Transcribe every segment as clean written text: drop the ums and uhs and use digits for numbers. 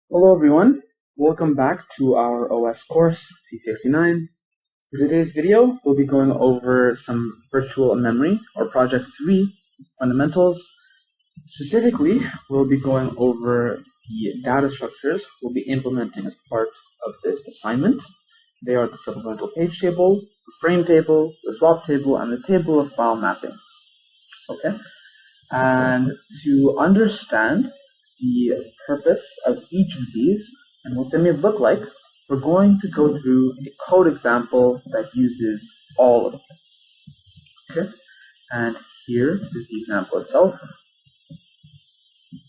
Hello everyone, welcome back to our OS course, C69. For today's video, we'll be going over some virtual memory or Project 3 fundamentals. Specifically, we'll be going over the data structures we'll be implementing as part of this assignment. They are the supplemental page table, the frame table, the swap table, and the table of file mappings. Okay? And to understand the purpose of each of these and what they may look like, we're going to go through a code example that uses all of this. Okay? And here is the example itself.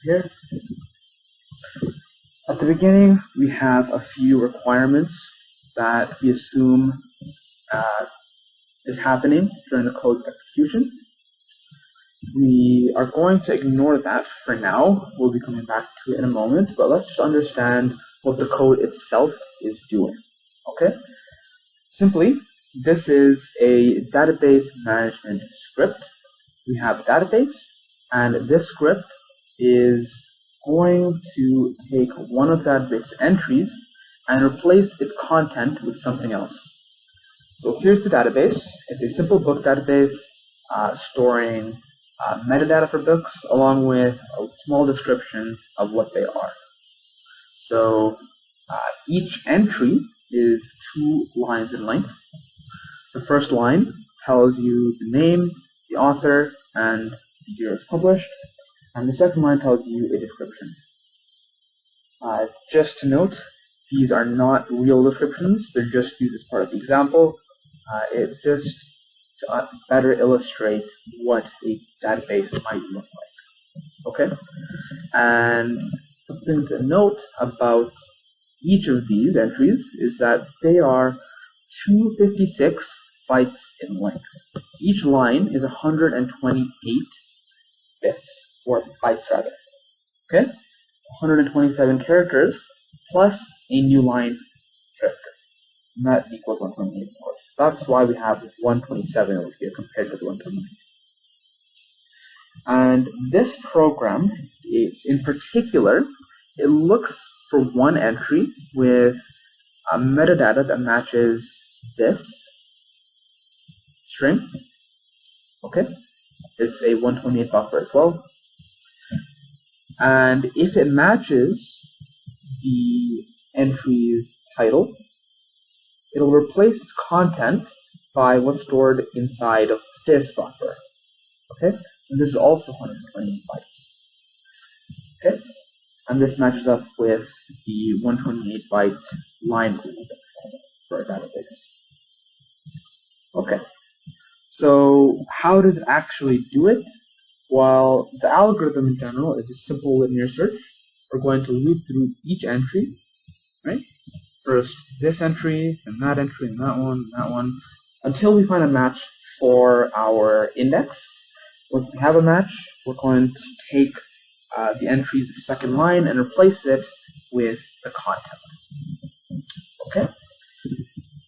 Here. At the beginning, we have a few requirements that we assume is happening during the code execution. We are going to ignore that for now. We'll be coming back to it in a moment, but let's just understand what the code itself is doing. Okay? Simply, this is a database management script. We have a database, and this script is going to take one of the database entries and replace its content with something else. So here's the database. It's a simple book database storing metadata for books along with a small description of what they are. So each entry is 2 lines in length. The first line tells you the name, the author, and the year it's published, and the second line tells you a description. Just to note, these are not real descriptions, they're just used as part of the example. It's just to better illustrate what a database might look like. Okay? And something to note about each of these entries is that they are 256 bytes in length. Each line is 128 bits, or bytes rather. Okay? 127 characters plus a new line character. And that equals 128, of course. That's why we have 127 over here compared to the 128. And this program is, in particular, it looks for one entry with a metadata that matches this string. Okay? It's a 128 buffer as well. And if it matches the entry's title, it'll replace its content by what's stored inside of this buffer. Okay? And this is also 128 bytes. Okay? And this matches up with the 128 byte line rule for our database. Okay. So how does it actually do it? Well, the algorithm in general is a simple linear search. We're going to loop through each entry, right? First this entry, and that entry, and that one, until we find a match for our index. When we have a match, we're going to take the entry's second line and replace it with the content. Okay?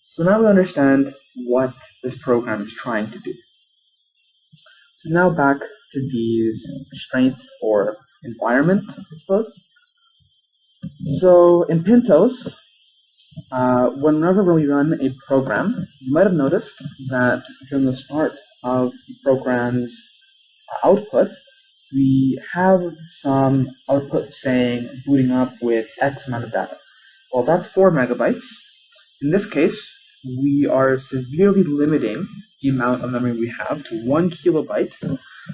So now we understand what this program is trying to do. So now back to these constraints or environment, I suppose. So in PintOS, whenever we run a program, you might have noticed that during the start of the program's output, we have some output saying booting up with X amount of data. Well, that's 4 megabytes. In this case, we are severely limiting the amount of memory we have to 1 kilobyte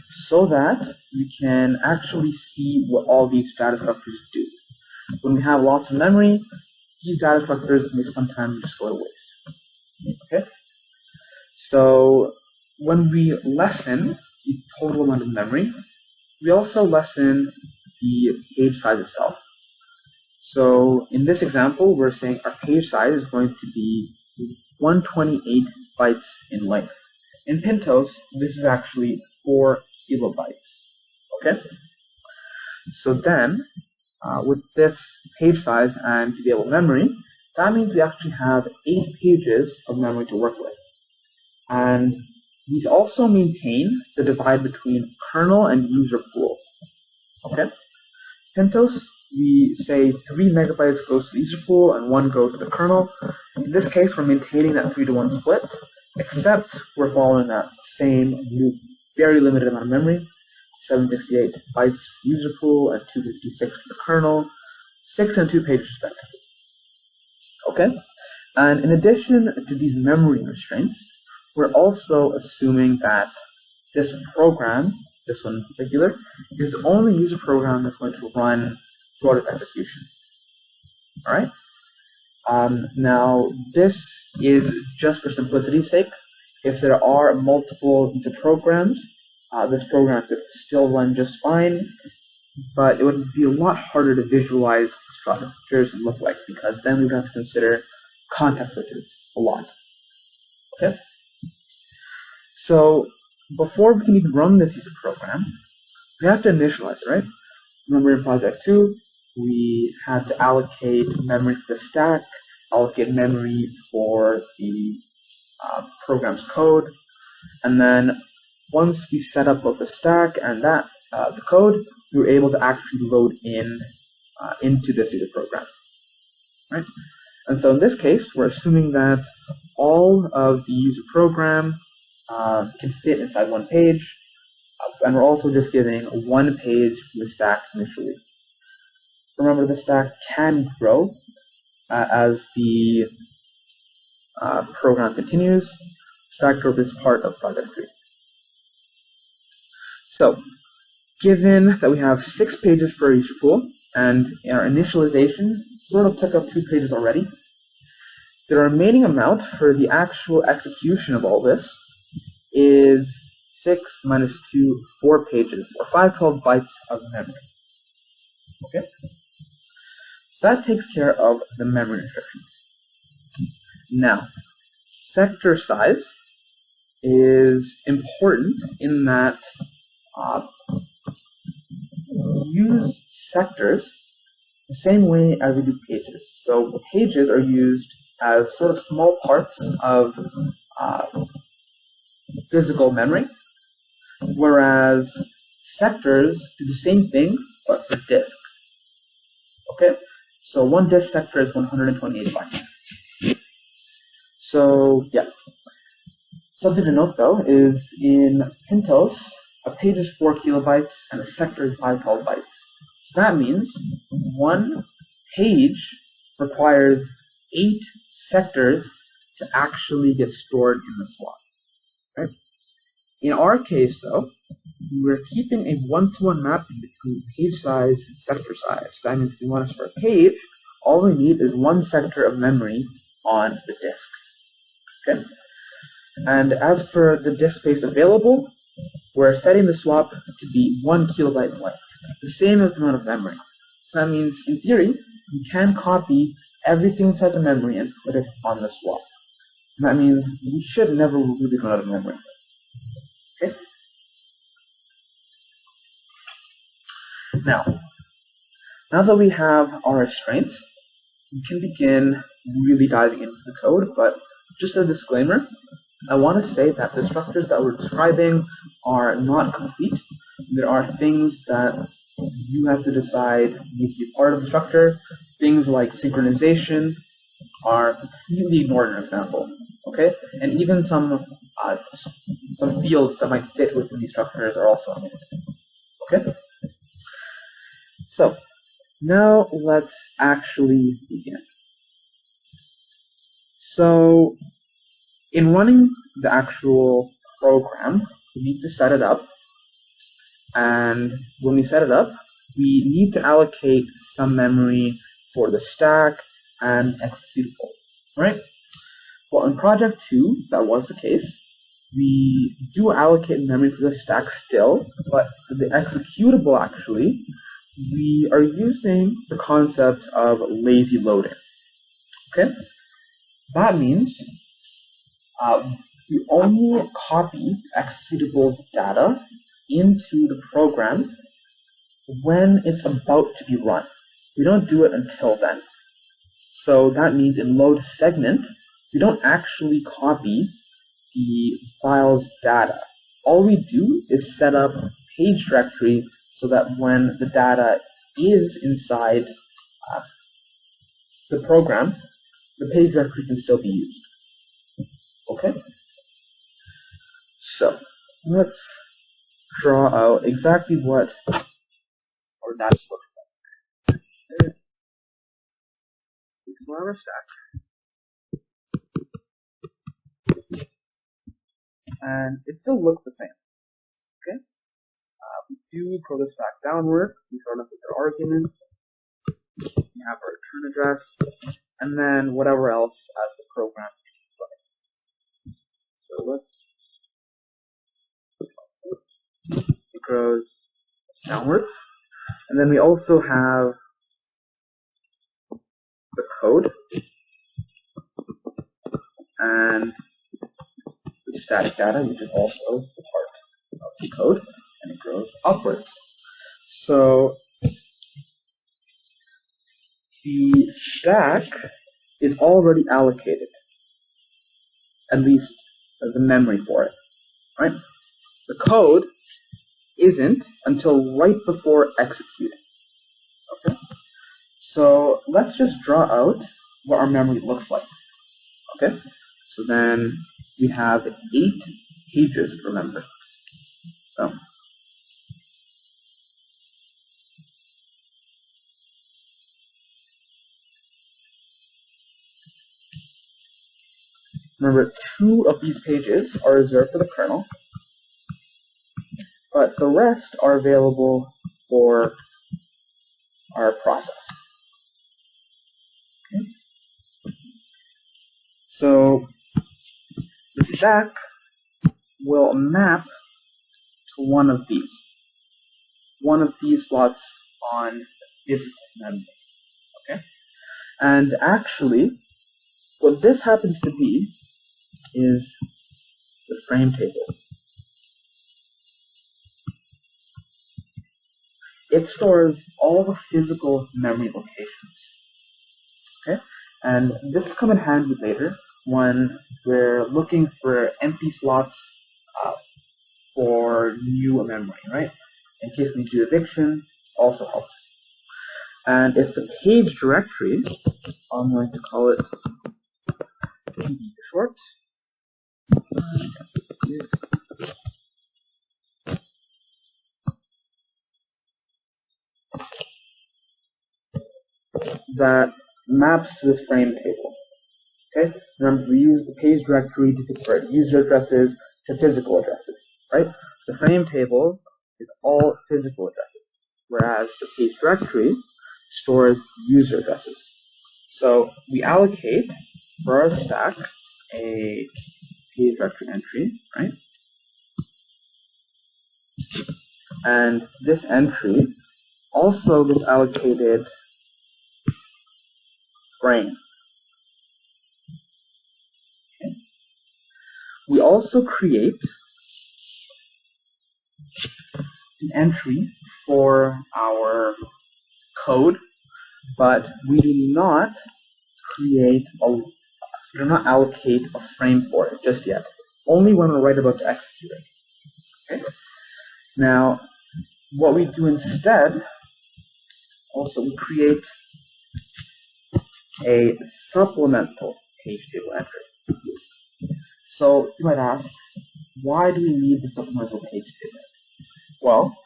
so that we can actually see what all these data structures do. When we have lots of memory, these data structures may sometimes just go to waste. Okay? So when we lessen the total amount of memory, we also lessen the page size itself. So in this example, we're saying our page size is going to be 128 bytes in length. In PintOS, this is actually 4 kilobytes. Okay? So then, with this page size and available memory, that means we actually have 8 pages of memory to work with. And we also maintain the divide between kernel and user pools. Okay? PintOS we say 3 megabytes goes to the user pool and 1 goes to the kernel. In this case, we're maintaining that 3-to-1 split, except we're following that same very limited amount of memory, 768 bytes for the user pool and 256 for the kernel, 6 and 2 pages respectively. Okay? And in addition to these memory restraints, we're also assuming that this program, this one in particular, is the only user program that's going to run throughout its execution. All right? Now, this is just for simplicity's sake. If there are multiple user programs, this program could still run just fine, but it would be a lot harder to visualize what structures look like, because then we would have to consider context switches a lot. Okay? So, before we can even run this user program, we have to initialize it, right? Remember in Project 2, we had to allocate memory to the stack, allocate memory for the program's code, and then once we set up both the stack and the code, we were able to actually load into this user program, right? And so in this case, we're assuming that all of the user program can fit inside one page, and we're also just giving one page from the stack initially. Remember, the stack can grow as the program continues. Stack growth is part of Project 3. So, given that we have 6 pages for each pool, and our initialization sort of took up 2 pages already, the remaining amount for the actual execution of all this is 6 minus 2, 4 pages, or 512 bytes of memory. Okay? So that takes care of the memory restrictions. Now, sector size is important in that use sectors the same way as we do pages. So pages are used as sort of small parts of physical memory, whereas sectors do the same thing but for disk. Okay, so one disk sector is 128 bytes. So yeah, something to note though is in PintOS, a page is 4 kilobytes and a sector is 512 bytes. So that means one page requires 8 sectors to actually get stored in the swap. Right? In our case though, we're keeping a one-to-one mapping between page size and sector size. So that means if we want to store a page, all we need is 1 sector of memory on the disk. Okay? And as for the disk space available, we're setting the swap to be 1 kilobyte in length, the same as the amount of memory. So that means, in theory, we can copy everything inside the memory and put it on the swap. And that means we should never really run out of memory. Okay? Now that we have our restraints, we can begin really diving into the code, but just a disclaimer, I want to say that the structures that we're describing are not complete. There are things that you have to decide needs to be part of the structure. Things like synchronization are completely ignored in an example. Okay? And even some fields that might fit within these structures are also omitted. Okay? So, now let's actually begin. So, in running the actual program, we need to set it up. And when we set it up, we need to allocate some memory for the stack and executable, right? Well, in Project 2, that was the case. We do allocate memory for the stack still, but for the executable, actually, we are using the concept of lazy loading. Okay? That means we only copy executable's data into the program when it's about to be run. We don't do it until then. So that means in load segment, we don't actually copy the file's data. All we do is set up a page directory so that when the data is inside the program, the page directory can still be used. Okay? So, let's draw out exactly what our data looks like. 6-letter stack. And it still looks the same. Okay? We do pull the stack downward. We start off with our arguments. We have our return address, and then whatever else as the program is running. So it goes downwards, and then we also have the code and the static data, which is also part of the code, and it goes upwards. So the stack is already allocated, at least the memory for it, right? The code isn't until right before executing. Okay? So let's just draw out what our memory looks like. Okay? So then we have 8 pages, remember. So remember, 2 of these pages are reserved for the kernel, but the rest are available for our process. Okay. So the stack will map to one of these slots on physical memory. Okay? And actually, what this happens to be is the frame table. It stores all the physical memory locations. Okay? And this will come in handy later when we're looking for empty slots for new memory, right? In case we do eviction, also helps. And it's the page directory, I'm going to call it PD for short. That maps to this frame table. Okay? Remember, we use the page directory to convert user addresses to physical addresses, right? The frame table is all physical addresses, whereas the page directory stores user addresses. So we allocate for our stack a page directory entry, right? And this entry also gets allocated frame. Okay. We also create an entry for our code, but we do not allocate a frame for it just yet. Only when we're right about to execute it. Okay? Now, what we do instead, also we create a supplemental page table entry. So you might ask, why do we need the supplemental page table? Well,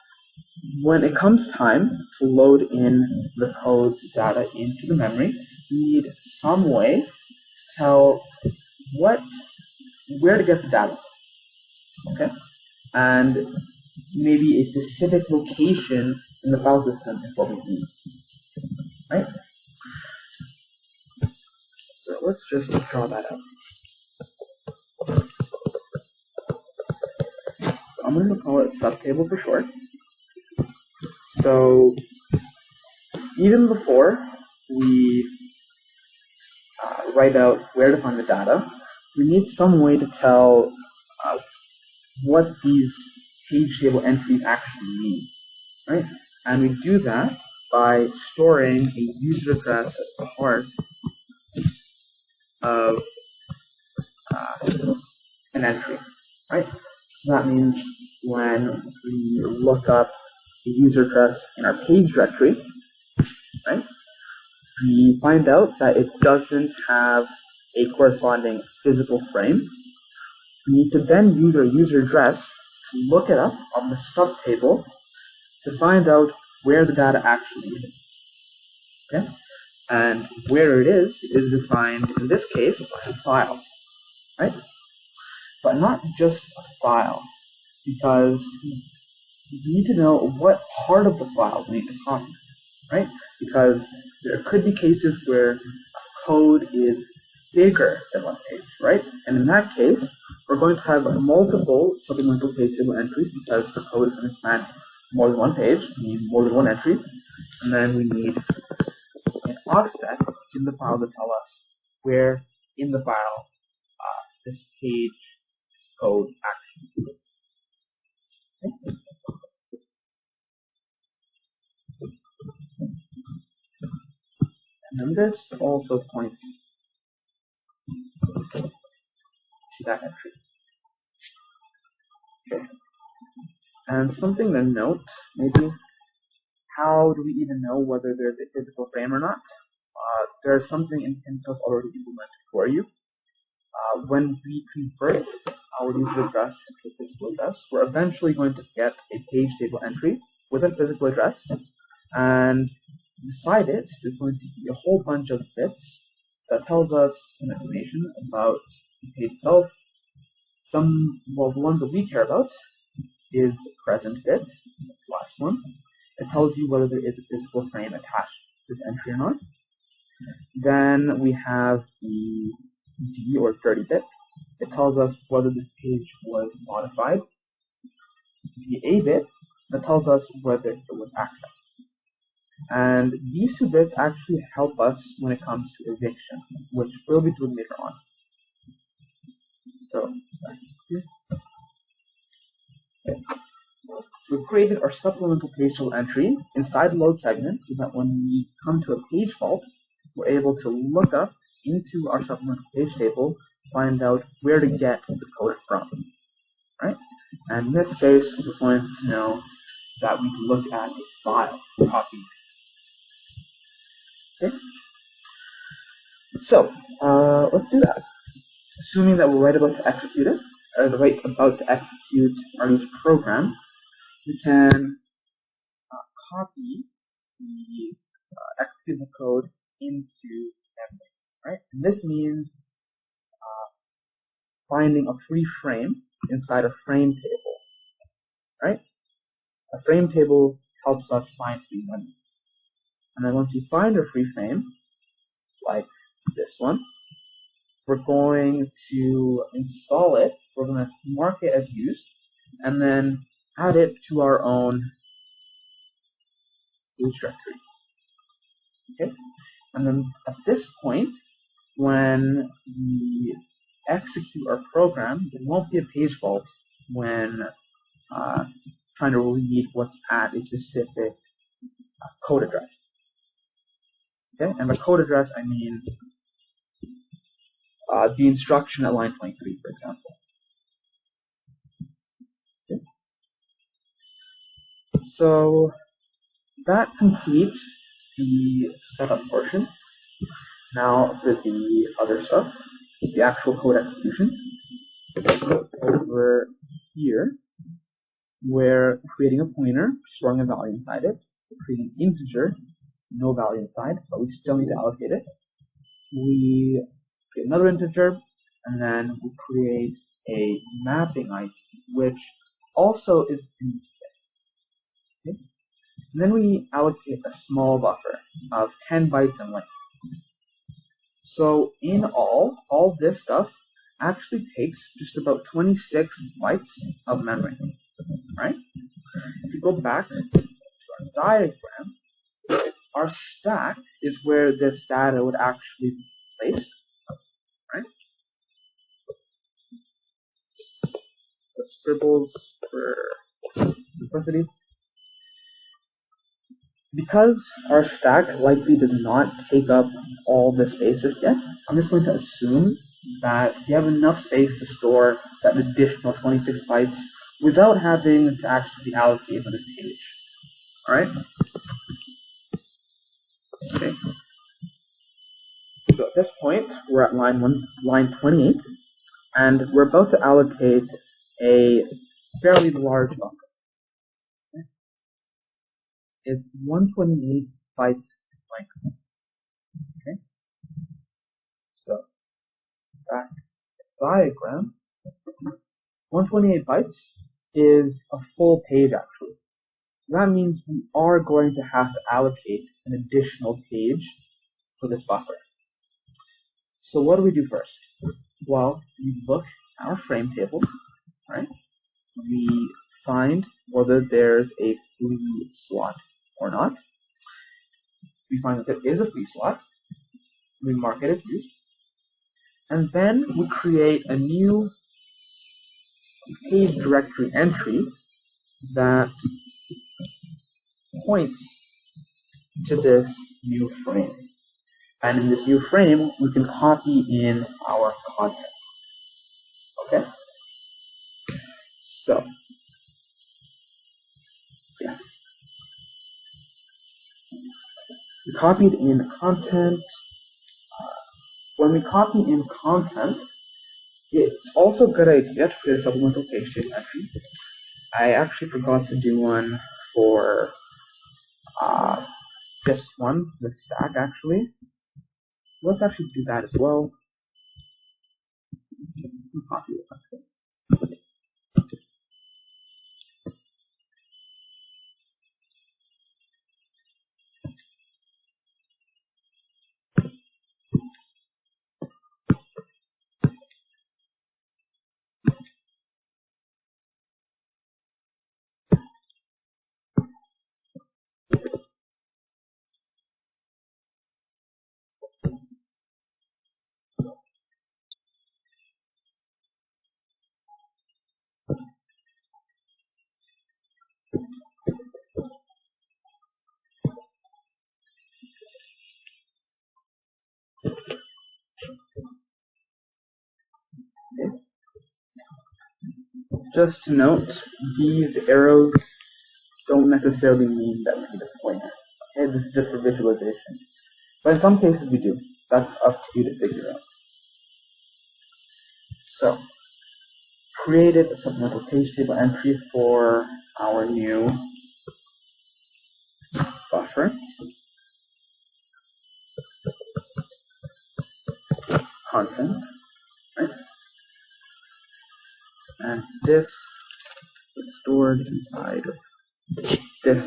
when it comes time to load in the code's data into the memory, we need some way to tell where to get the data. Okay? And maybe a specific location in the file system is what we need. Right? So let's just draw that out. So I'm going to call it subtable for short. So even before we write out where to find the data, we need some way to tell what these page table entries actually mean, right? And we do that by storing a user address as part of an entry, right? So that means when we look up the user address in our page directory, right? We find out that it doesn't have a corresponding physical frame. We need to then use our user address to look it up on the subtable to find out where the data actually is. Okay? And where it is defined, in this case, by a file, right? But not just a file, because you need to know what part of the file we need to copy, right? Because there could be cases where code is bigger than one page, right? And in that case, we're going to have multiple supplemental page table entries because the code is going to span more than one page, we need more than one entry, and then we need an offset in the file to tell us where in the file this page, this code actually is. Okay? And then this also points to that entry. Okay. And something to note, maybe, how do we even know whether there's a physical frame or not? There's something in PintOS already implemented for you. When we convert our user address into a physical address, we're eventually going to get a page table entry with a physical address, and beside it is going to be a whole bunch of bits that tells us some information about the page itself. Well, the ones that we care about is the present bit, the last one. It tells you whether there is a physical frame attached to this entry or not. Then we have the D or dirty bit. It tells us whether this page was modified. The A bit, that tells us whether it was accessed. And these two bits actually help us when it comes to eviction, which we'll be doing later on. So, back here. Okay. So we've created our supplemental page table entry inside the load segment so that when we come to a page fault, we're able to look up into our supplemental page table, find out where to get the code from, right? And in this case, we're going to know that we can look at a file copy. Okay? So, let's do that. Assuming that we're right about to execute it, or right about to execute our new program, we can copy the executable code into memory, right? And this means finding a free frame inside a frame table, right? A frame table helps us find free memory. And then once we find a free frame, like this one, we're going to install it, we're going to mark it as used, and then add it to our own page directory. Okay? And then at this point, when we execute our program, there won't be a page fault when trying to read what's at a specific code address. Okay? And by code address, I mean the instruction at line 23, for example. Okay. So that completes the setup portion. Now for the other stuff, the actual code execution. Over here, we're creating a pointer, storing a value inside it. We're creating an integer, no value inside, but we still need to allocate it. We create another integer, and then we create a mapping ID, which also is an integer. Okay? And then we allocate a small buffer of 10 bytes in length. So in all this stuff actually takes just about 26 bytes of memory, right? If you go back to our diagram, our stack is where this data would actually be placed, right? The scribbles for simplicity. Because our stack likely does not take up all the space just yet, I'm just going to assume that we have enough space to store that additional 26 bytes without having to actually allocate another page. Alright? Okay. So at this point, we're at line 28, and we're about to allocate a fairly large buffer. Okay. It's 128 bytes length. Okay. So back to the diagram. 128 bytes is a full page, actually. That means we are going to have to allocate an additional page for this buffer. So what do we do first? Well, we look at our frame table, right? We find whether there's a free slot or not. We find that there is a free slot. We mark it as used. And then we create a new page directory entry that points to this new frame. And in this new frame, we can copy in our content. Okay? So, yes. We copied in content. When we copy in content, it's also a good idea to create a supplemental page table entry. I actually forgot to do one for this one, the stack actually. Let's actually do that as well. Copy this actually. Just to note, these arrows don't necessarily mean that we need a pointer. Okay, this is just for visualization. But in some cases we do. That's up to you to figure out. So, created a supplemental page table entry for our new buffer. Content, right? And this is stored inside of this.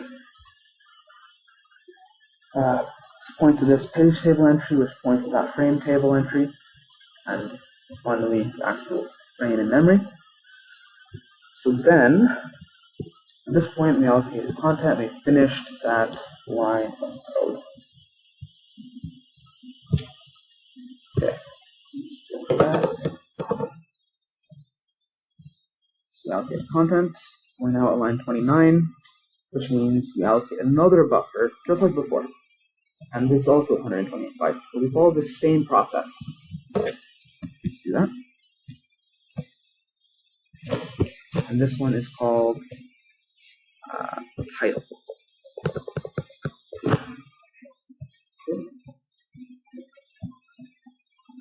Points to this page table entry, which points to that frame table entry, and finally the actual frame in memory. So then, at this point, we allocated content, we finished that line of code. Okay, so we allocated content. We're now at line 29, which means we allocate another buffer, just like before. And this is also 128 bytes. So we follow the same process. Let's do that. And this one is called title.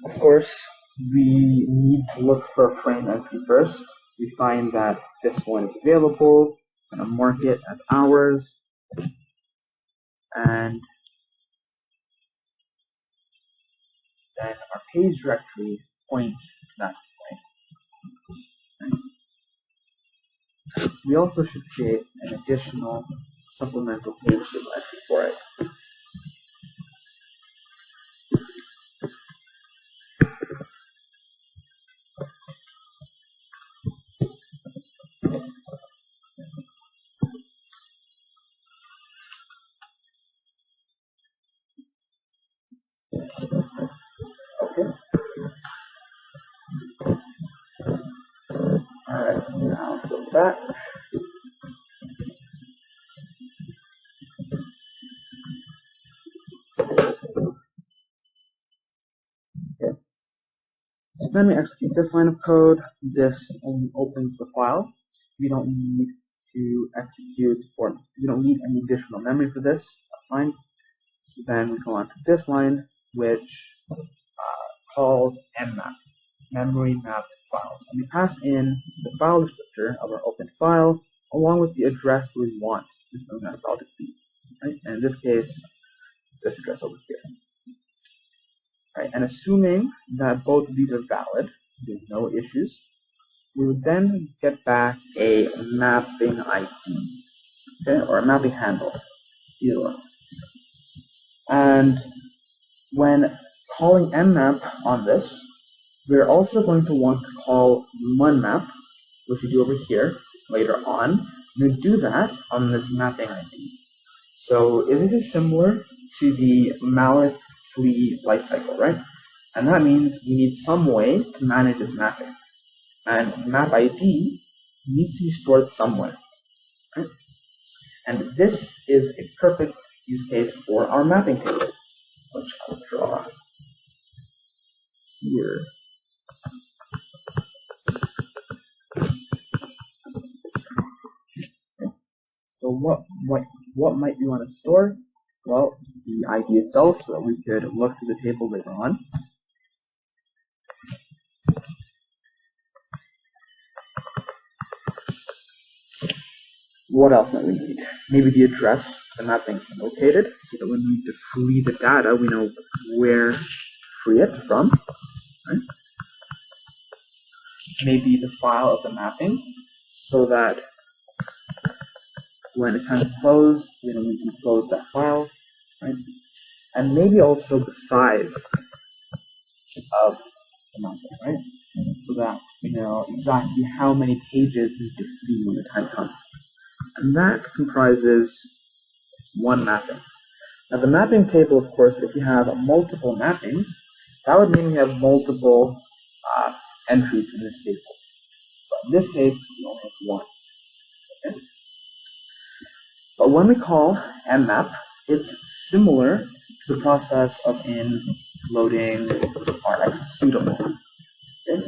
Of course, we need to look for a frame entry first. We find that this one is available. I'm going to mark it as ours. And then our page directory points to that frame. We also should create an additional supplemental page table entry for it. Okay. Alright, now let's go back. Okay. So then we execute this line of code. This only opens the file. We don't need to execute, or you don't need any additional memory for this. That's fine. So then we go on to this line, which calls mmap, memory mapped files. And we pass in the file descriptor of our open file along with the address we want this memory mapped file to be. Right? And in this case, it's this address over here. Right? And assuming that both of these are valid, there's no issues, we would then get back a mapping ID, okay, or a mapping handle, either one. And when calling mmap on this, we're also going to want to call munmap, which we do over here later on. We do that on this mapping ID. So this is similar to the malloc flee lifecycle, right? And that means we need some way to manage this mapping. And map ID needs to be stored somewhere, right? And this is a perfect use case for our mapping table, which I'll draw here. So what might we want to store? Well, the ID itself, so that we could look through the table later on. What else might we need? Maybe the address the mapping's located, so that when we need to free the data, we know where to free it from. Right? Maybe the file of the mapping, so that when it's time to close, we can close that file. Right? And maybe also the size of the mapping, right? So that we know exactly how many pages we need to free when the time comes. And that comprises one mapping. Now the mapping table, of course, if you have multiple mappings, that would mean we have multiple entries in this table. But in this case, we only have one. Okay? But when we call mmap, it's similar to the process of loading our executable. Okay?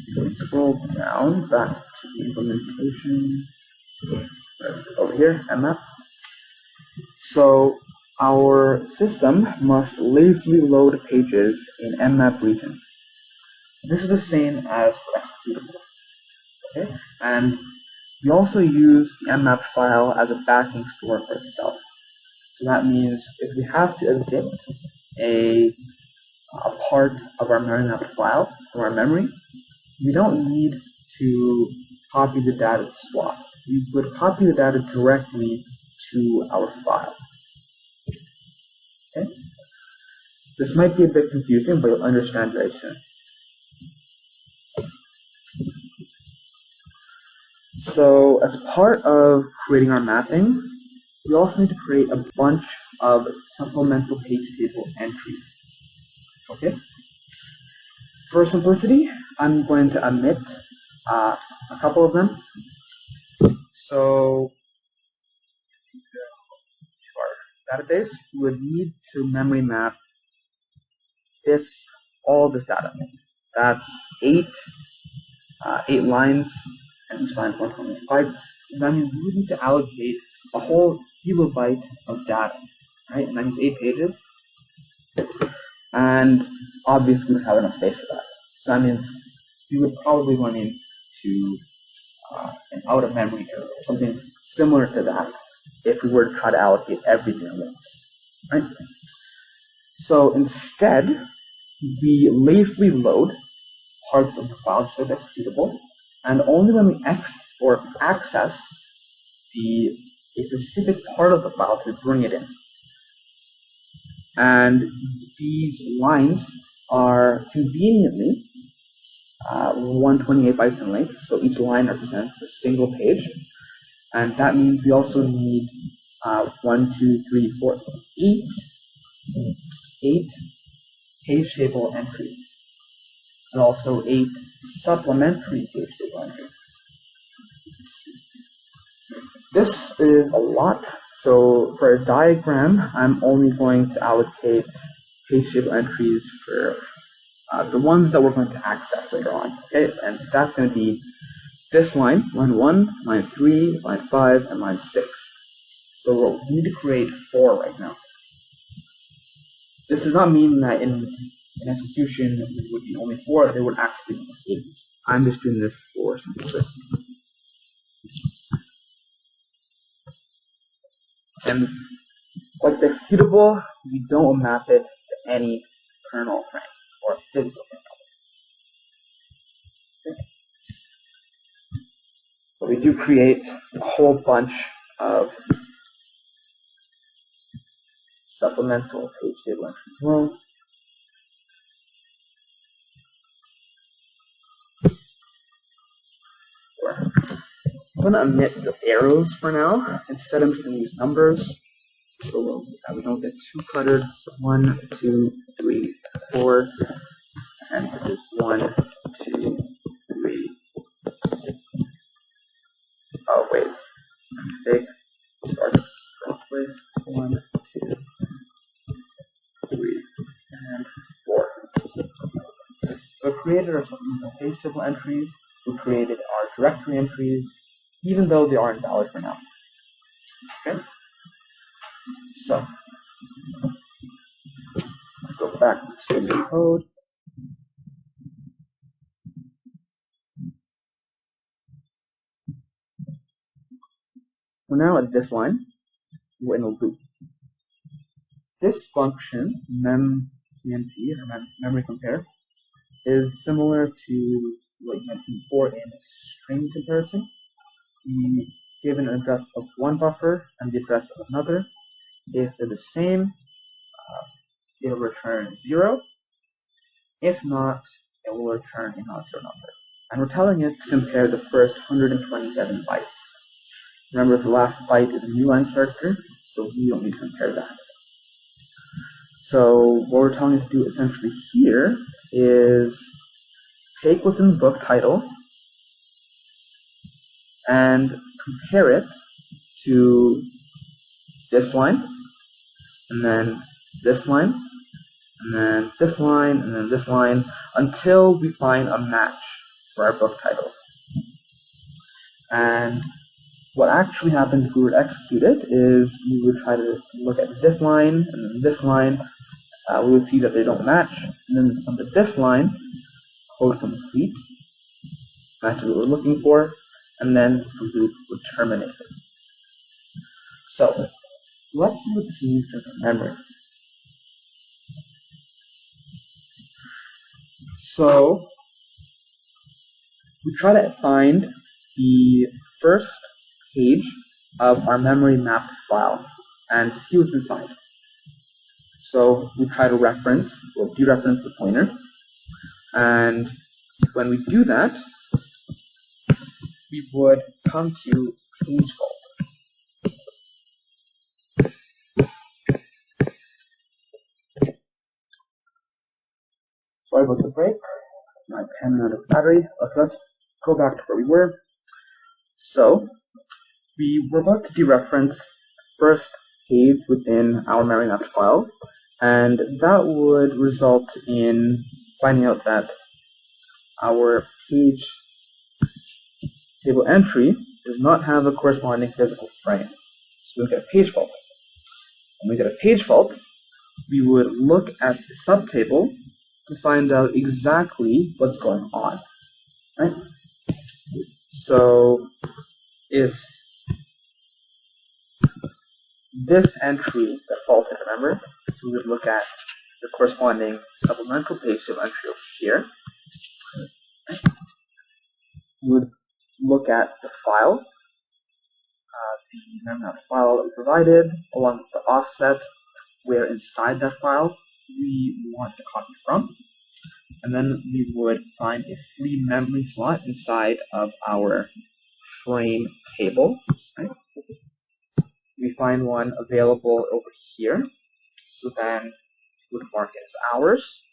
You can scroll down back to the implementation. Over here, mmap. So our system must lazily load pages in mmap regions. This is the same as for executables. Okay? And we also use the mmap file as a backing store for itself. So that means if we have to edit a part of our memory mapped file from our memory, we don't need to copy the data to swap. We would copy the data directly to our file. Okay? This might be a bit confusing, but you'll understand very soon. So, as part of creating our mapping, we also need to create a bunch of supplemental page table entries. Okay? For simplicity, I'm going to omit a couple of them. So, to our database, we would need to memory map all this data. That's 8 lines, and each line is 128 bytes. That means we would need to allocate a whole kilobyte of data, right? And that means 8 pages. And obviously, we don't have enough space for that. So that means we would probably run into an out-of-memory error, or something similar to that, if we were to try to allocate everything at once, right? So instead, we lazily load parts of the file just as executable, and only when we access a specific part of the file to bring it in. And these lines are conveniently 128 bytes in length, so each line represents a single page. And that means we also need 8 page table entries, and also 8 supplementary page table entries. This is a lot, so for a diagram, I'm only going to allocate page table entries for the ones that we're going to access later on, okay? And that's going to be this line 1, line 3, line 5, and line 6. So we need to create 4 right now. This does not mean that in execution it would be only 4, there would actually be 8. I'm just doing this for simplicity. And like the executable, we don't map it to any kernel frame or physical frame. Okay. But we do create a whole bunch of supplemental page table entries as well. I'm going to omit the arrows for now. Instead, I'm just going to use numbers. So we don't get too cluttered. So 1, 2, 3, 4. And this is 1, 2, 3. Oh, wait. Mistake. Start wrong place. 1, 2, 3, and 4. So we created our supplemental page table entries. We created our directory entries, even though they are invalid for now. Okay? So, let's go back to the code. We're now at this line. We're in a loop. This function, memcmp, or memory compare, is similar to what you mentioned before in string comparison. We give an address of one buffer and the address of another. If they're the same, it'll return 0. If not, it will return a non-zero number. And we're telling it to compare the first 127 bytes. Remember, the last byte is a new line character, so we don't need to compare that. So what we're telling it to do essentially here is take what's in the book title and compare it to this line, and then this line, and then this line, and then this line, until we find a match for our book title. And what actually happens if we were to execute it is we would try to look at this line and then this line. We would see that they don't match, and then under this line, code complete, matches what we're looking for, and then the loop would terminate. So let's see what this means in memory. So we try to find the first page of our memory mapped file and see what's inside. So we try to reference, we'll dereference the pointer, and when we do that, we would come to page fault. Sorry about the break. My pen ran out of battery. Let's go back to where we were. So we were about to dereference the first page within our memory mapped file, and that would result in finding out that our page table entry does not have a corresponding physical frame. So we get a page fault. When we get a page fault, we would look at the subtable to find out exactly what's going on. Right? So it's this entry that faulted, remember? So we would look at the corresponding supplemental page table entry over here. We would look at the file, the memory mapped file that we provided, along with the offset where inside that file we want to copy from. And then we would find a free memory slot inside of our frame table. Right? We find one available over here. So then we would mark it as ours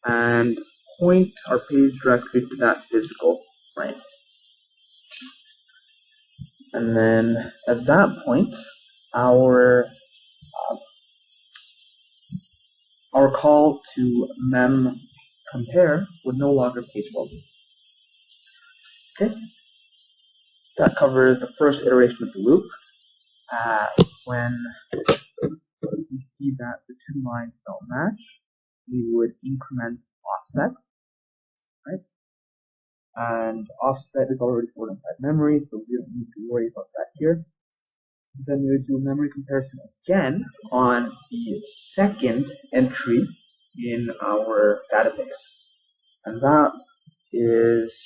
and point our page directly to that physical frame. And then at that point, our call to mem compare would no longer page fault. Okay, that covers the first iteration of the loop. When we see that the two lines don't match, we would increment offset, right? And offset is already stored inside memory, so we don't need to worry about that here. Then we would do a memory comparison again on the second entry in our database. And that is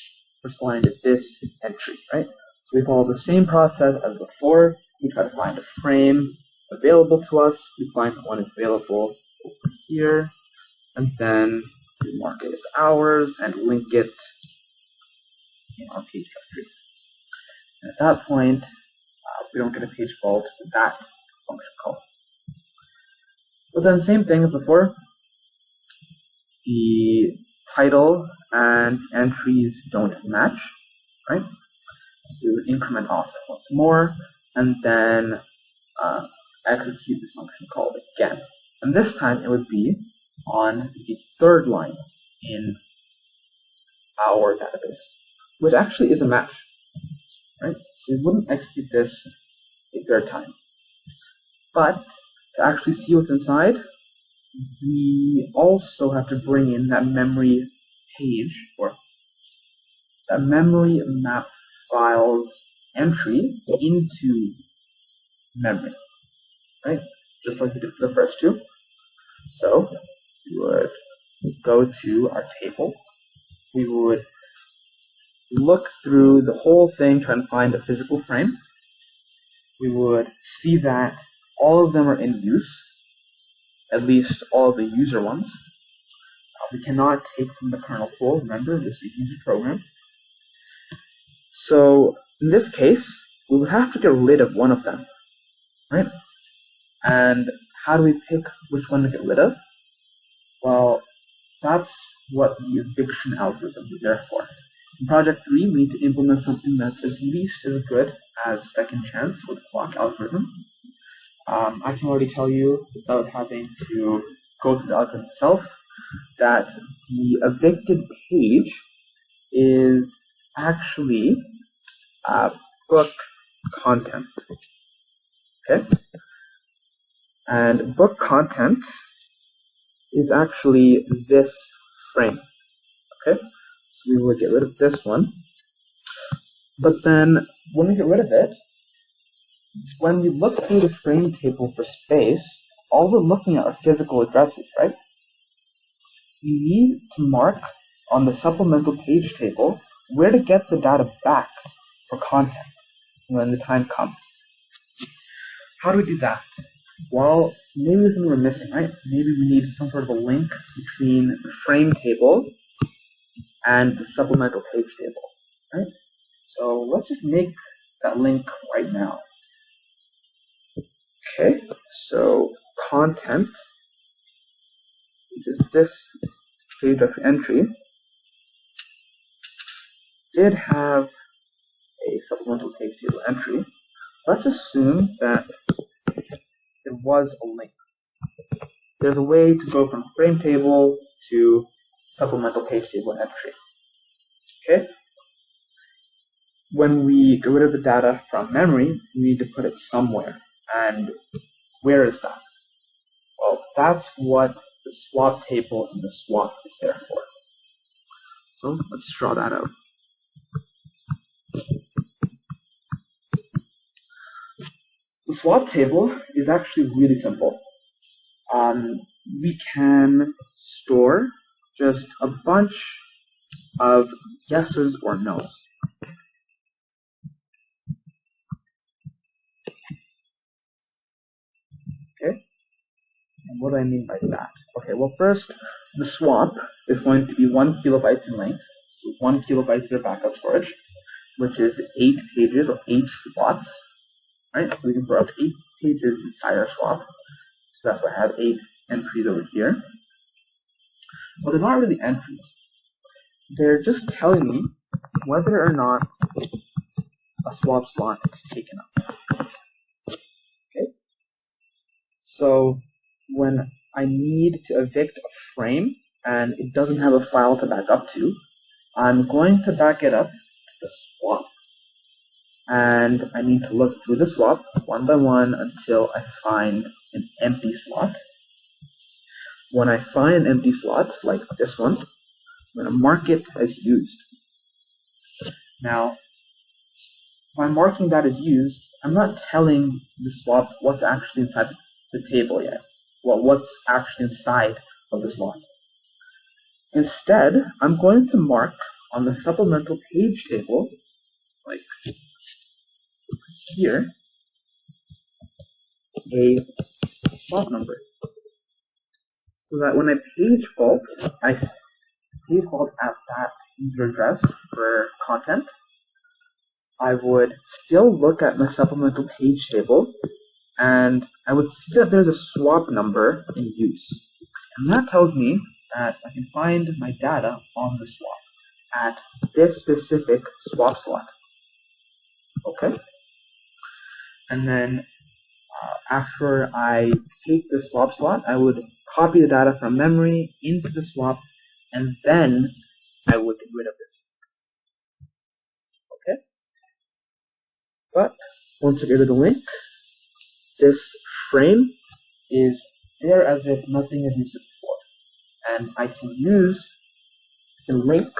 corresponding to this entry, right? So we follow the same process as before. We try to find a frame available to us. We find one is available over here, and then we mark it as ours and link it in our page directory. And at that point, we don't get a page fault for that function call. But then same thing as before. The title and entries don't match, right? So we would increment offset once more, and then execute this function call again. And this time it would be on the third line in our database, which actually is a match, right? So we wouldn't execute this a third time. But to actually see what's inside, we also have to bring in that memory page, or that memory mapped files entry into memory, right? Just like we did for the first two. So we would go to our table. We would look through the whole thing, trying to find a physical frame. We would see that all of them are in use, at least all of the user ones. We cannot take from the kernel pool. Remember, this is a user program. So in this case, we would have to get rid of one of them, right? And how do we pick which one to get rid of? Well, that's what the eviction algorithm is there for. In Project 3, we need to implement something that's at least as good as Second Chance with the clock algorithm. I can already tell you, without having to go through the algorithm itself, that the evicted page is actually book content. Okay? And book content is actually this frame. Okay? So we will get rid of this one. But then, when we get rid of it, when we look through the frame table for space, all we're looking at are physical addresses, right? We need to mark on the supplemental page table where to get the data back for content when the time comes. How do we do that? Well, maybe there's something we're missing, right? Maybe we need some sort of a link between the frame table and the supplemental page table, right? So let's just make that link right now. Okay, so content, which is this page of entry, did have a supplemental page table entry. Let's assume that there was a link. There's a way to go from frame table to supplemental page table entry. Okay? When we get rid of the data from memory, we need to put it somewhere. And where is that? Well, that's what the swap table in the swap is there for. So let's draw that out. The swap table is actually really simple. We can store just a bunch of yeses or nos. Okay? And what do I mean by that? Okay, well first, the swap is going to be 1 kilobyte in length. So 1 kilobyte is your backup storage, which is 8 pages or 8 slots. Right? So we can store up to 8 pages inside our swap. So that's why I have 8 entries over here. Well, they're not really entries. They're just telling me whether or not a swap slot is taken up. Okay? So when I need to evict a frame and it doesn't have a file to back up to, I'm going to back it up to the swap. And I need to look through the swap one by one until I find an empty slot. When I find an empty slot, like this one, I'm going to mark it as used. Now, by marking that as used, I'm not telling the swap what's actually inside the table yet. Well, what's actually inside of the slot. Instead, I'm going to mark on the supplemental page table, like here, a slot number. So that when I page fault at that user address for content, I would still look at my supplemental page table, and I would see that there's a swap number in use. And that tells me that I can find my data on the swap at this specific swap slot. Okay? And then after I take the swap slot, I would copy the data from memory into the swap, and then I would get rid of this. Okay? But once I get rid of the link, this frame is there as if nothing had used it before. And I can link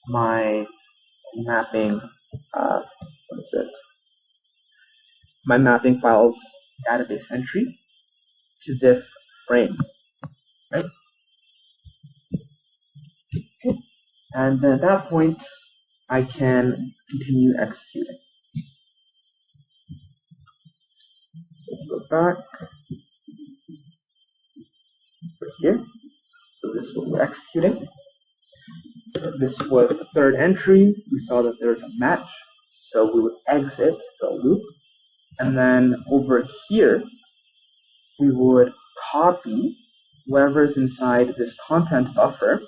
my mapping, my mapping files database entry to this frame, right? Okay. And then at that point, I can continue executing. Let's go back over here. So this was executing. This was the third entry. We saw that there's a match, so we would exit the loop. And then over here, we would copy whatever's inside this content buffer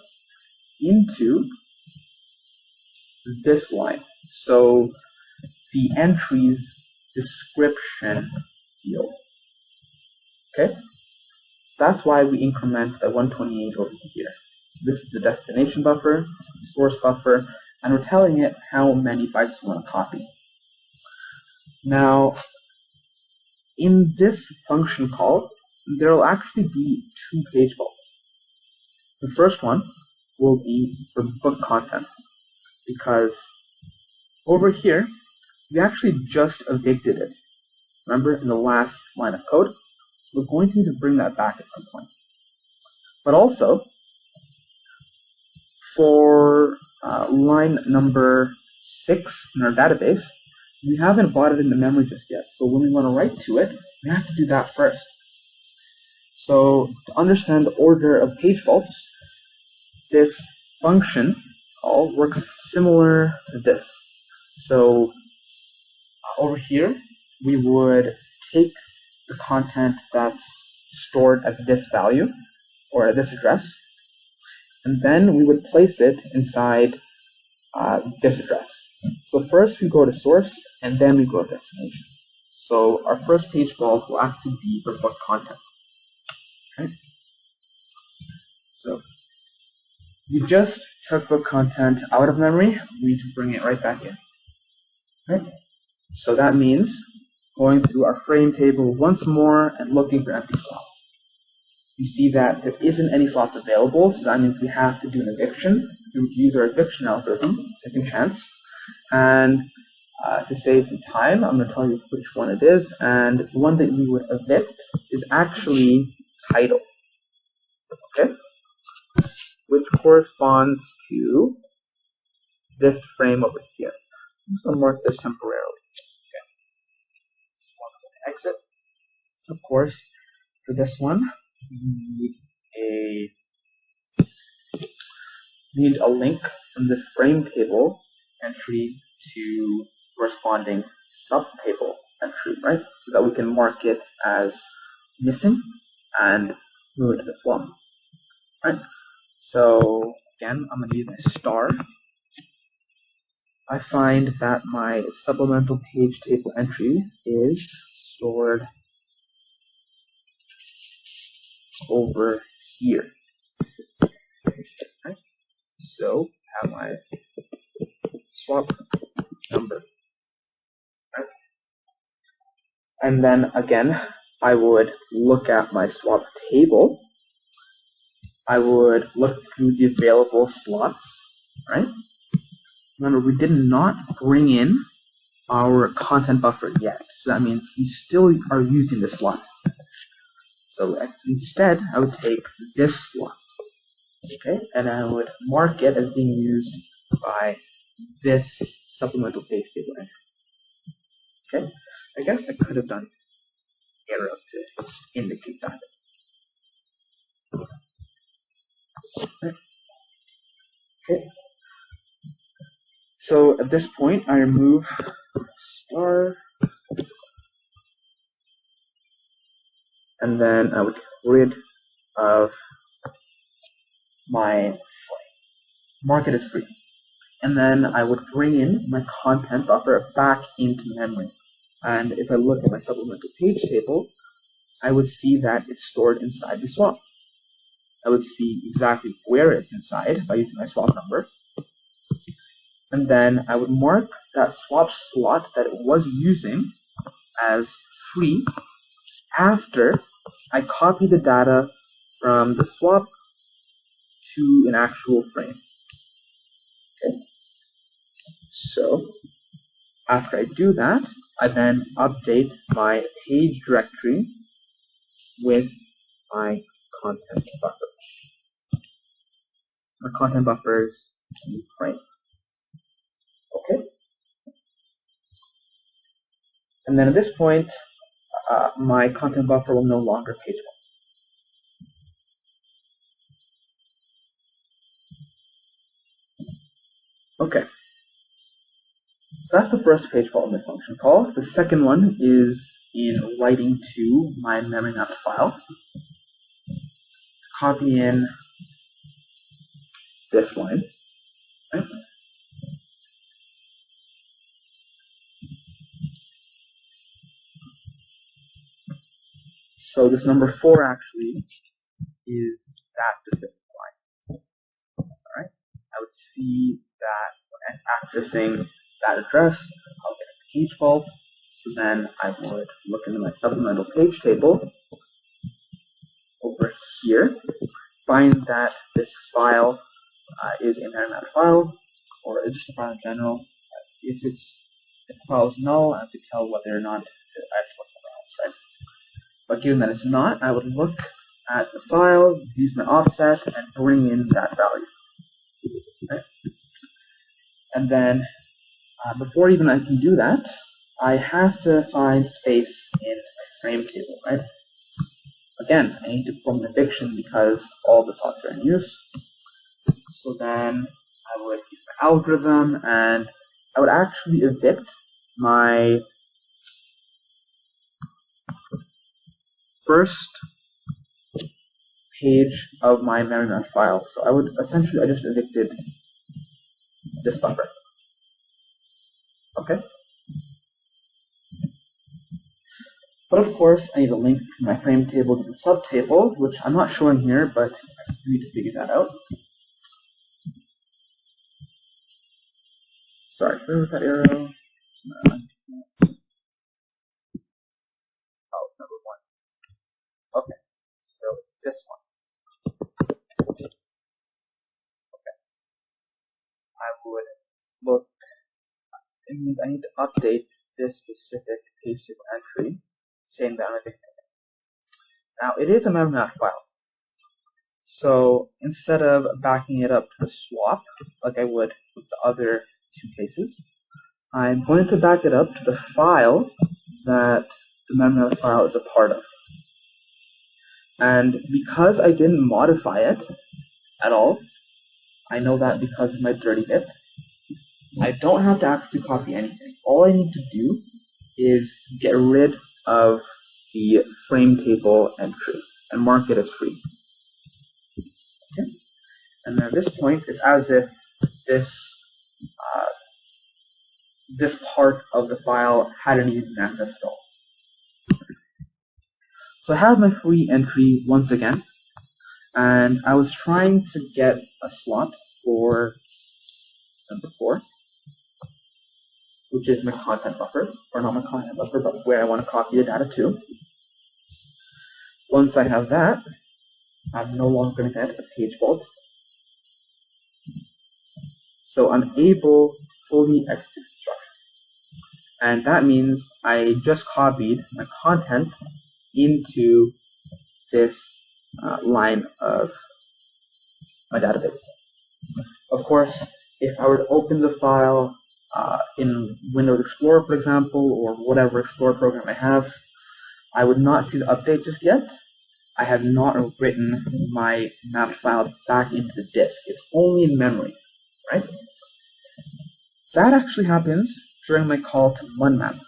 into this line. So the entry's description field. Okay? That's why we increment the 128 over here. This is the destination buffer, the source buffer, and we're telling it how many bytes we want to copy. Now, in this function call, there will actually be two page faults. The first one will be for book content, because over here, we actually just evicted it. Remember, in the last line of code? So we're going to need to bring that back at some point. But also, for line number 6 in our database, we haven't brought it into memory just yet. So when we want to write to it, we have to do that first. So to understand the order of page faults, this function call works similar to this. So over here, we would take the content that's stored at this value, or at this address, and then we would place it inside this address. So first we go to source, and then we go to destination. So our first page fault will actually be for book content. Okay? So we just took book content out of memory. We need to bring it right back in. Okay? So that means going through our frame table once more and looking for empty slots. You see that there isn't any slots available, so that means we have to do an eviction. We would use our eviction algorithm, second chance. And to save some time, I'm going to tell you which one it is. And the one that we would evict is actually title, okay? Which corresponds to this frame over here. I'm just going to mark this temporarily. Okay. So I'm going to exit. Of course, for this one, we need a link from this frame table entry to corresponding subtable entry, right? So that we can mark it as missing and move it to the swap, right? So again, I'm going to use my star. I find that my supplemental page table entry is stored over here. Okay. So I have my swap number. And then again, I would look at my swap table. I would look through the available slots, right? Remember, we did not bring in our content buffer yet, so that means we still are using this slot. So instead, I would take this slot, okay, and I would mark it as being used by this supplemental page table entry. Okay, I guess I could have done arrow to indicate that. Okay. So at this point, I remove star, and then I would get rid of my mark it as free. And then I would bring in my content buffer back into memory. And if I look at my supplemental page table, I would see that it's stored inside the swap. I would see exactly where it's inside by using my swap number. And then I would mark that swap slot that it was using as free after I copy the data from the swap to an actual frame. Okay. So after I do that, I then update my page directory with my content buffer. My content buffer's new frame. Okay. And then at this point, my content buffer will no longer page fault. Okay. So that's the first page fault in this function call. The second one is in writing to my memory mapped file. Copy in this line. Okay. So this number 4 actually is that specific line. Alright? I would see that when I'm accessing that address, I'll get a page fault. So then I would look into my supplemental page table over here, find that this file is a memory mapped file, or just a file in general. If the file is null, I have to tell whether or not to export something else, right? But given that it's not, I would look at the file, use my offset, and bring in that value. Okay? And then, before even I can do that, I have to find space in my frame table, right? Again, I need to perform an eviction because all the slots are in use. So then I would use my algorithm, and I would actually evict my first page of my memory mapped file. So I just evicted this buffer. Okay? But of course, I need a link to my frame table to the subtable, which I'm not showing here, but I need to figure that out. Sorry, where was that arrow? Oh, it's number 1. Okay, so it's this one. Okay. I would look, it means I need to update this specific page table entry, saying that I'm evicting it. Now, it is a memory mapped file. So instead of backing it up to the swap, like I would with the other 2 cases, I'm going to back it up to the file that the memory mapped file is a part of. And because I didn't modify it at all, I know that because of my dirty bit, I don't have to actually copy anything. All I need to do is get rid of the frame table entry and mark it as free. Okay? And then at this point, it's as if this part of the file hadn't even been accessed at all. So I have my free entry once again, and I was trying to get a slot for number 4. which is my content buffer, or not my content buffer, but where I want to copy the data to. Once I have that, I'm no longer going to get a page fault. So I'm able to fully execute the instruction. And that means I just copied my content into this line of my database. Of course, if I were to open the file in Windows Explorer, for example, or whatever Explorer program I have, I would not see the update just yet. I have not written my mapped file back into the disk. It's only in memory, right? That actually happens during my call to munmap.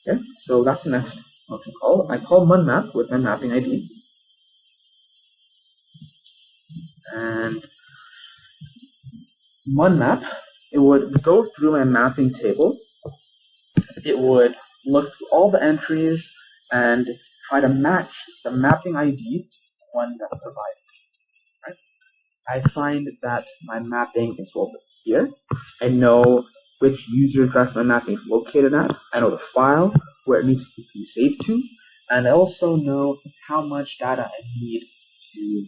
Okay, so that's the next function call. I call munmap with my mapping ID. And munmap, it would go through my mapping table. It would look through all the entries and try to match the mapping ID to one that's provided. Right? I find that my mapping is over here. I know which user address my mapping is located at. I know the file where it needs to be saved to, and I also know how much data I need to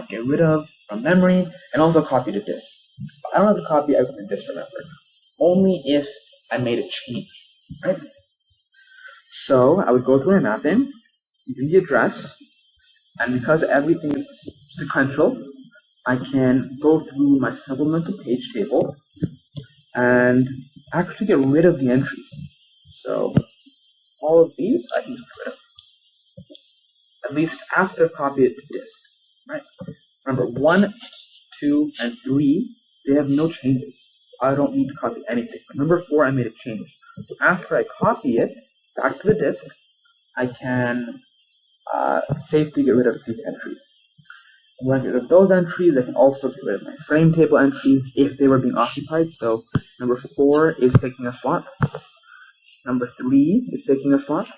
get rid of from memory and also copy to disk. But I don't have to copy everything to disk, remember. Only if I made a change, right? So I would go through my mapping using the address, and because everything is sequential, I can go through my supplemental page table and actually get rid of the entries. So all of these I can get rid of, at least after I've copied it to disk. Right? Remember, 1, 2, and 3, they have no changes. So I don't need to copy anything. But number 4, I made a change. So after I copy it back to the disk, I can safely get rid of these entries. And when I get rid of those entries, I can also get rid of my frame table entries if they were being occupied. So number 4 is taking a slot. Number 3 is taking a slot.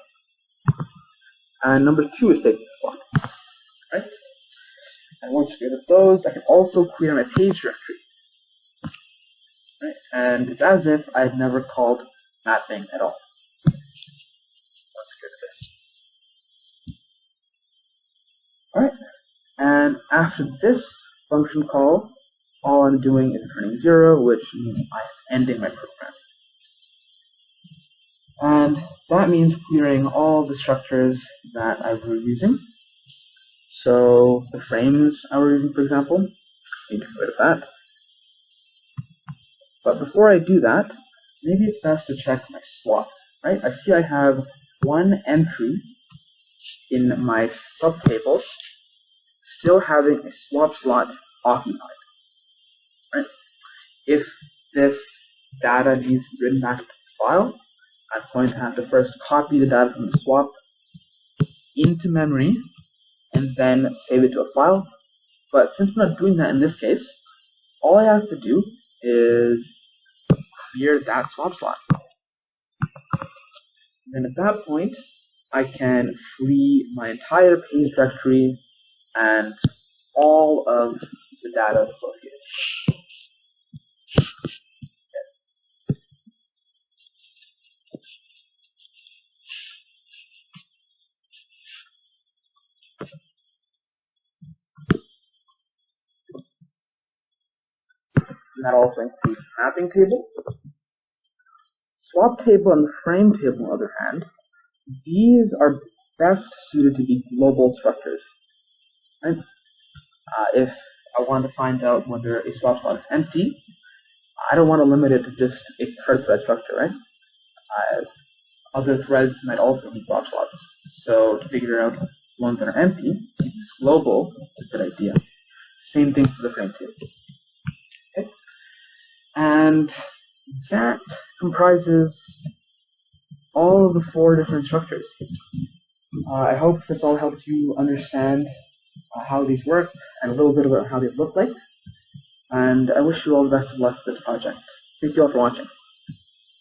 And number 2 is taking a slot. Right? And once I get rid of those, I can also clear my page directory. Right? And it's as if I've never called mapping at all. Let's get rid of this. Alright, and after this function call, all I'm doing is returning 0, which means I'm ending my program. And that means clearing all the structures that I were using. So the frames I were using, for example, I need to get rid of that. But before I do that, maybe it's best to check my swap. Right? I see I have one entry in my subtable still having a swap slot occupied. Right? If this data needs to be written back to the file, I'm going to have to first copy the data from the swap into memory and then save it to a file. But since we're not doing that in this case, all I have to do is clear that swap slot. And then at that point, I can free my entire page directory and all of the data associated. And that also includes the mapping table. Swap table and the frame table, on the other hand, these are best suited to be global structures. Right? If I want to find out whether a swap slot is empty, I don't want to limit it to just a per thread structure, right? Other threads might also be swap slots. So to figure out ones that are empty, keep this global, it's a good idea. Same thing for the frame table. Okay? And that comprises all of the 4 different structures. I hope this all helped you understand how these work and a little bit about how they look like. And I wish you all the best of luck with this project. Thank you all for watching.